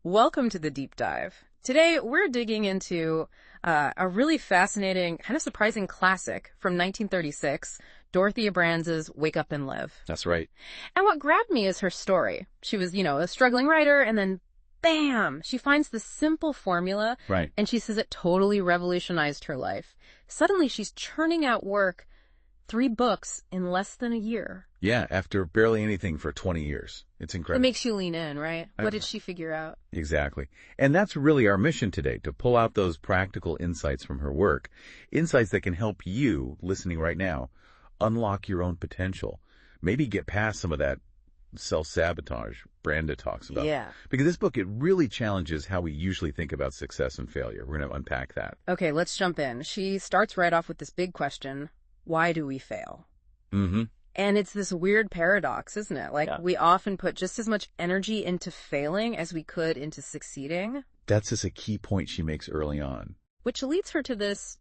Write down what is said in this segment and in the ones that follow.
Welcome to the deep dive. Today, we're digging into a really fascinating, kind of surprising classic from 1936, Dorothea Brande's Wake Up and Live. That's right. And what grabbed me is her story. She was, a struggling writer, and then bam, she finds this simple formula, Right. and she says it totally revolutionized her life. Suddenly, she's churning out work, 3 books in less than a year. Yeah, after barely anything for 20 years. It's It incredible. makes you lean in, right? What did she figure out? Exactly. And that's really our mission today, to pull out those practical insights from her work. Insights that can help you, listening right now, unlock your own potential. Maybe get past some of that self-sabotage Brande talks about. Yeah. Because this book, it really challenges how we usually think about success and failure. We're going to unpack that. Okay, let's jump in. She starts right off with this big question. Why do we fail? Mm-hmm. And it's this weird paradox, isn't it? Like, Yeah. we often put just as much energy into failing as we could into succeeding, That's just a key point she makes early on. which leads her to this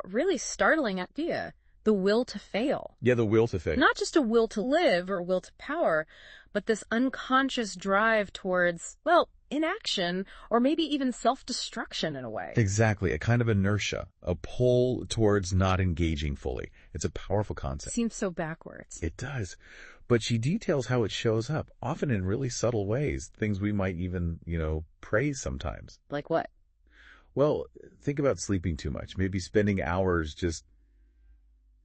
really startling idea, the will to fail. Yeah, the will to fail. Not just a will to live or will to power, but this unconscious drive towards, well, inaction or maybe even self-destruction in a way. Exactly, a kind of inertia, a pull towards not engaging fully. It's a powerful concept. Seems so backwards. It does. But she details how it shows up, often in really subtle ways, things we might even, praise sometimes. Like what? Well, think about sleeping too much, maybe spending hours just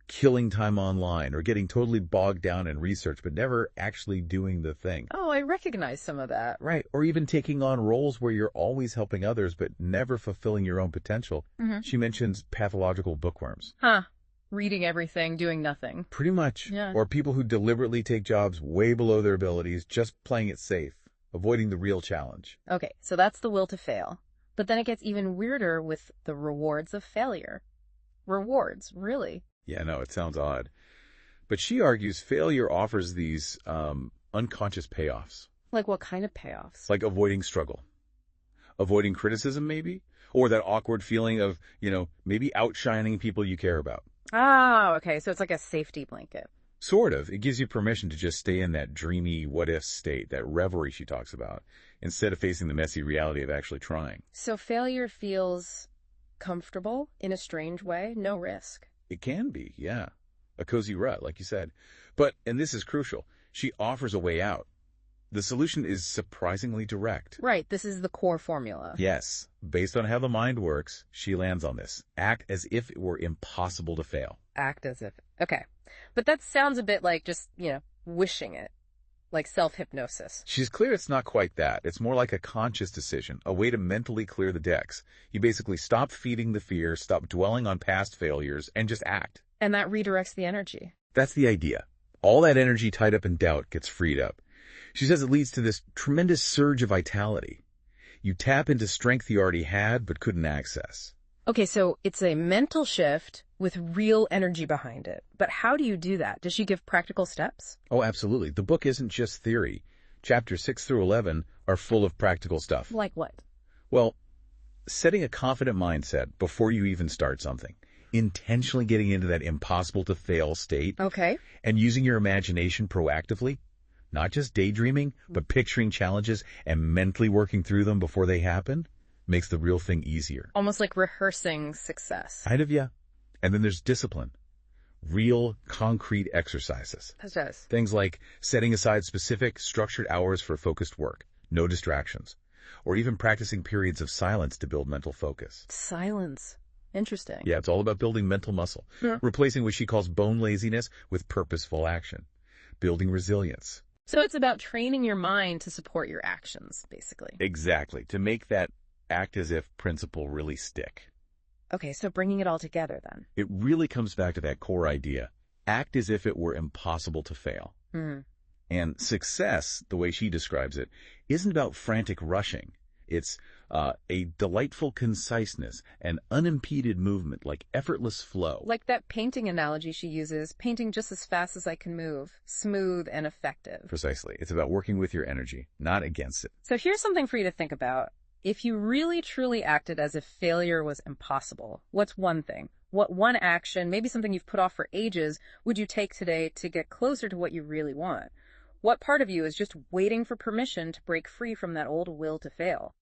killing time online or getting totally bogged down in research, but never actually doing the thing. Oh, I recognize some of that. Right. Or even taking on roles where you're always helping others, but never fulfilling your own potential. Mm-hmm. She mentions pathological bookworms. Huh. Reading everything, doing nothing. Pretty much. Yeah. Or people who deliberately take jobs way below their abilities, just playing it safe, avoiding the real challenge. Okay, so that's the will to fail. But then it gets even weirder with the rewards of failure. Rewards, really? Yeah, no, it sounds odd. But she argues failure offers these unconscious payoffs, Like what kind of payoffs? like avoiding struggle, avoiding criticism maybe, or that awkward feeling of, maybe outshining people you care about. Oh, okay, so it's like a safety blanket. Sort of. It gives you permission to just stay in that dreamy what-if state, that reverie she talks about, instead of facing the messy reality of actually trying. So failure feels comfortable in a strange way, no risk. It can be, yeah. A cozy rut, like you said. But, and this is crucial, she offers a way out. The solution is surprisingly direct. Right, this is the core formula. Yes, based on how the mind works, she lands on this. Act as if it were impossible to fail. Act as if. Okay. But that sounds a bit like just, wishing it. Like self-hypnosis. She's clear it's not quite that. It's more like a conscious decision, a way to mentally clear the decks. You basically stop feeding the fear, stop dwelling on past failures, and just act. And that redirects the energy. That's the idea. All that energy tied up in doubt gets freed up. She says it leads to this tremendous surge of vitality. You tap into strength you already had but couldn't access. Okay, so it's a mental shift with real energy behind it. But how do you do that? Does she give practical steps? Oh, absolutely. The book isn't just theory. Chapters 6 through 11 are full of practical stuff. Like what? Well, setting a confident mindset before you even start something. Intentionally getting into that impossible to fail state. Okay. And using your imagination proactively. Not just daydreaming, but picturing challenges and mentally working through them before they happen. Makes the real thing easier. Almost like rehearsing success. Kind of, yeah. And then there's discipline. Real, concrete exercises. That does. Things like setting aside specific, structured hours for focused work, no distractions, or even practicing periods of silence to build mental focus. Silence. Interesting. Yeah, it's all about building mental muscle, replacing what she calls bone laziness with purposeful action, building resilience. So it's about training your mind to support your actions, basically. Exactly, to make that act as if principle really stick. Okay, so bringing it all together then. It really comes back to that core idea. Act as if it were impossible to fail. And success, the way she describes it, isn't about frantic rushing. It's a delightful conciseness and unimpeded movement, like effortless flow. Like that painting analogy she uses, painting just as fast as I can move, smooth and effective. Precisely. It's about working with your energy, not against it. So here's something for you to think about. If you really truly acted as if failure was impossible, what's one thing? What one action, maybe something you've put off for ages, would you take today to get closer to what you really want? What part of you is just waiting for permission to break free from that old will to fail?